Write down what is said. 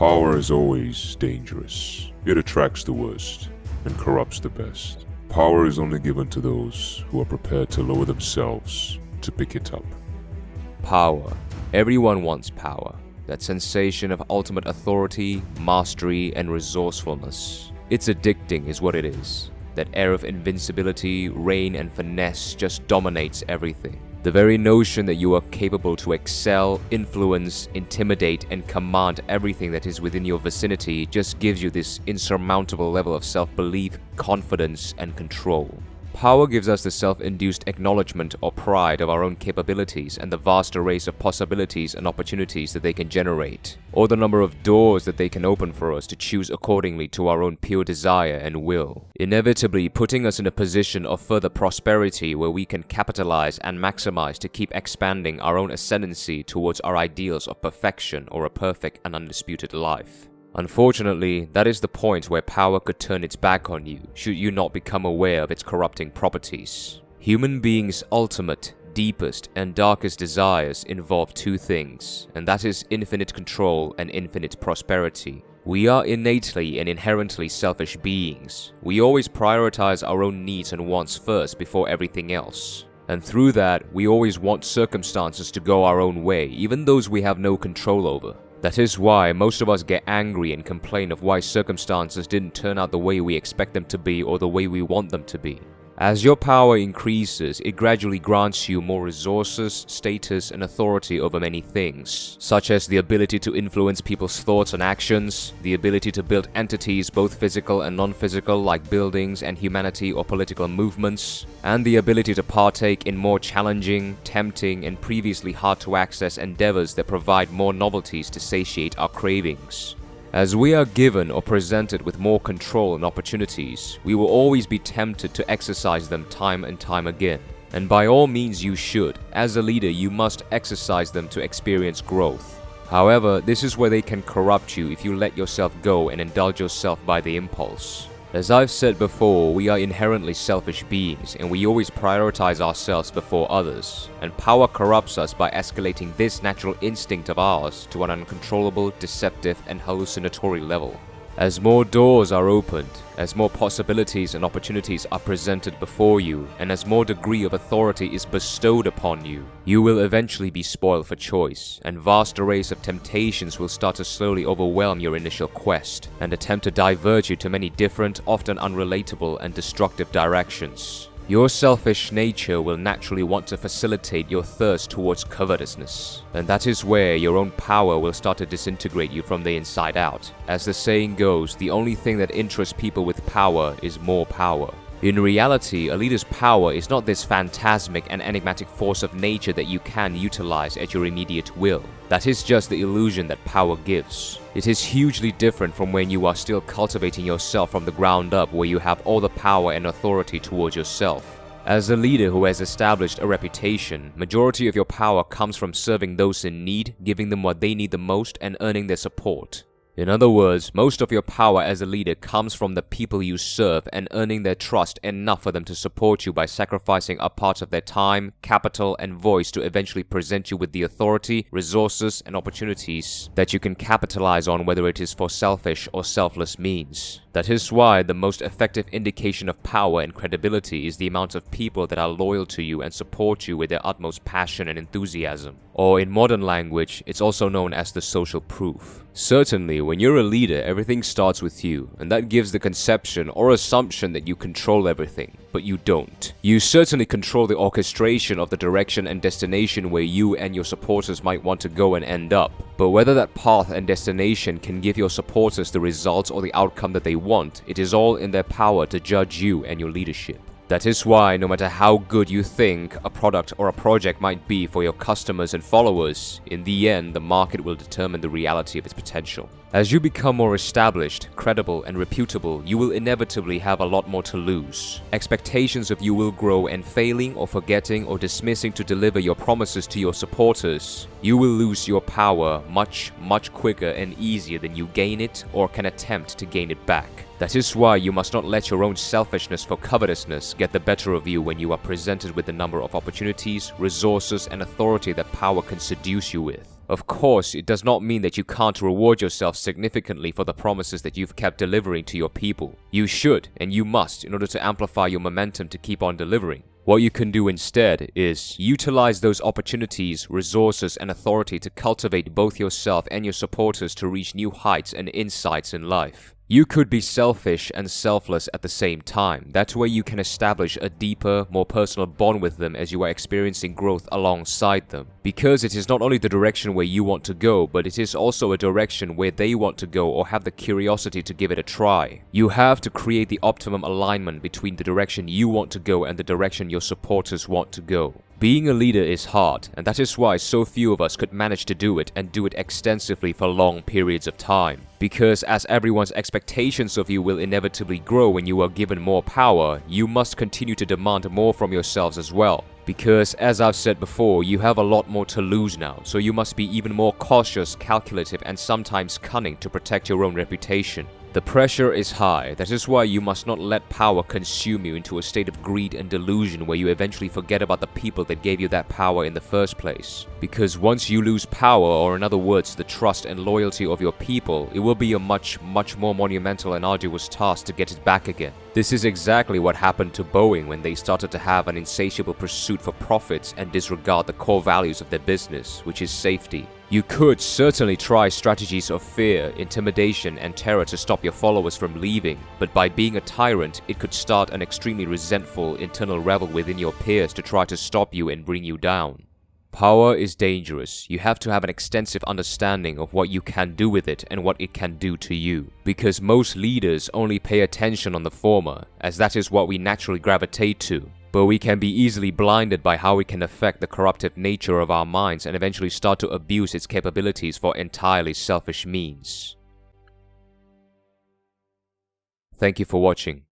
Power is always dangerous. It attracts the worst and corrupts the best. Power is only given to those who are prepared to lower themselves to pick it up. Power. Everyone wants power. That sensation of ultimate authority, mastery, and resourcefulness. It's addicting is what it is. That air of invincibility, reign, and finesse just dominates everything. The very notion that you are capable to excel, influence, intimidate, and command everything that is within your vicinity just gives you this insurmountable level of self-belief, confidence, and control. Power gives us the self-induced acknowledgement or pride of our own capabilities and the vast arrays of possibilities and opportunities that they can generate, or the number of doors that they can open for us to choose accordingly to our own pure desire and will, inevitably putting us in a position of further prosperity where we can capitalize and maximize to keep expanding our own ascendancy towards our ideals of perfection or a perfect and undisputed life. Unfortunately, that is the point where power could turn its back on you should you not become aware of its corrupting properties. Human beings' ultimate, deepest, and darkest desires involve two things, and that is infinite control and infinite prosperity. We are innately and inherently selfish beings. We always prioritize our own needs and wants first before everything else. And through that, we always want circumstances to go our own way, even those we have no control over. That is why most of us get angry and complain of why circumstances didn't turn out the way we expect them to be or the way we want them to be. As your power increases, it gradually grants you more resources, status, and authority over many things, such as the ability to influence people's thoughts and actions, the ability to build entities both physical and non-physical like buildings and humanity or political movements, and the ability to partake in more challenging, tempting, and previously hard-to-access endeavors that provide more novelties to satiate our cravings. As we are given or presented with more control and opportunities, we will always be tempted to exercise them time and time again. And by all means you should. As a leader, you must exercise them to experience growth. However, this is where they can corrupt you if you let yourself go and indulge yourself by the impulse. As I've said before, we are inherently selfish beings and we always prioritize ourselves before others, and power corrupts us by escalating this natural instinct of ours to an uncontrollable, deceptive, and hallucinatory level. As more doors are opened, as more possibilities and opportunities are presented before you, and as more degree of authority is bestowed upon you, you will eventually be spoiled for choice, and vast arrays of temptations will start to slowly overwhelm your initial quest, and attempt to divert you to many different, often unrelatable and destructive directions. Your selfish nature will naturally want to facilitate your thirst towards covetousness, and that is where your own power will start to disintegrate you from the inside out. As the saying goes, the only thing that interests people with power is more power. In reality, a leader's power is not this phantasmic and enigmatic force of nature that you can utilize at your immediate will. That is just the illusion that power gives. It is hugely different from when you are still cultivating yourself from the ground up, where you have all the power and authority towards yourself. As a leader who has established a reputation, majority of your power comes from serving those in need, giving them what they need the most, and earning their support. In other words, most of your power as a leader comes from the people you serve and earning their trust enough for them to support you by sacrificing a part of their time, capital, and voice to eventually present you with the authority, resources, and opportunities that you can capitalize on, whether it is for selfish or selfless means. That is why the most effective indication of power and credibility is the amount of people that are loyal to you and support you with their utmost passion and enthusiasm. Or in modern language, it's also known as the social proof. Certainly, when you're a leader, everything starts with you, and that gives the conception or assumption that you control everything, but you don't. You certainly control the orchestration of the direction and destination where you and your supporters might want to go and end up, but whether that path and destination can give your supporters the results or the outcome that they want, it is all in their power to judge you and your leadership. That is why no matter how good you think a product or a project might be for your customers and followers, in the end the market will determine the reality of its potential. As you become more established, credible, and reputable, you will inevitably have a lot more to lose. Expectations of you will grow, and failing or forgetting or dismissing to deliver your promises to your supporters, you will lose your power much quicker and easier than you gain it or can attempt to gain it back. That is why you must not let your own selfishness for covetousness get the better of you when you are presented with the number of opportunities, resources, and authority that power can seduce you with. Of course, it does not mean that you can't reward yourself significantly for the promises that you've kept delivering to your people. You should, and you must, in order to amplify your momentum to keep on delivering. What you can do instead is utilize those opportunities, resources, and authority to cultivate both yourself and your supporters to reach new heights and insights in life. You could be selfish and selfless at the same time. That's where you can establish a deeper, more personal bond with them as you are experiencing growth alongside them. Because it is not only the direction where you want to go, but it is also a direction where they want to go or have the curiosity to give it a try. You have to create the optimum alignment between the direction you want to go and the direction your supporters want to go. Being a leader is hard, and that is why so few of us could manage to do it and do it extensively for long periods of time. Because as everyone's expectations of you will inevitably grow when you are given more power, you must continue to demand more from yourselves as well. Because, as I've said before, you have a lot more to lose now, so you must be even more cautious, calculative, and sometimes cunning to protect your own reputation. The pressure is high. That is why you must not let power consume you into a state of greed and delusion where you eventually forget about the people that gave you that power in the first place. Because once you lose power, or in other words, the trust and loyalty of your people, it will be a much more monumental and arduous task to get it back again. This is exactly what happened to Boeing when they started to have an insatiable pursuit for profits and disregard the core values of their business, which is safety. You could certainly try strategies of fear, intimidation, and terror to stop your followers from leaving, but by being a tyrant, it could start an extremely resentful internal rebel within your peers to try to stop you and bring you down. Power is dangerous. You have to have an extensive understanding of what you can do with it and what it can do to you. Because most leaders only pay attention on the former, as that is what we naturally gravitate to. But we can be easily blinded by how it can affect the corruptive nature of our minds and eventually start to abuse its capabilities for entirely selfish means. Thank you for watching.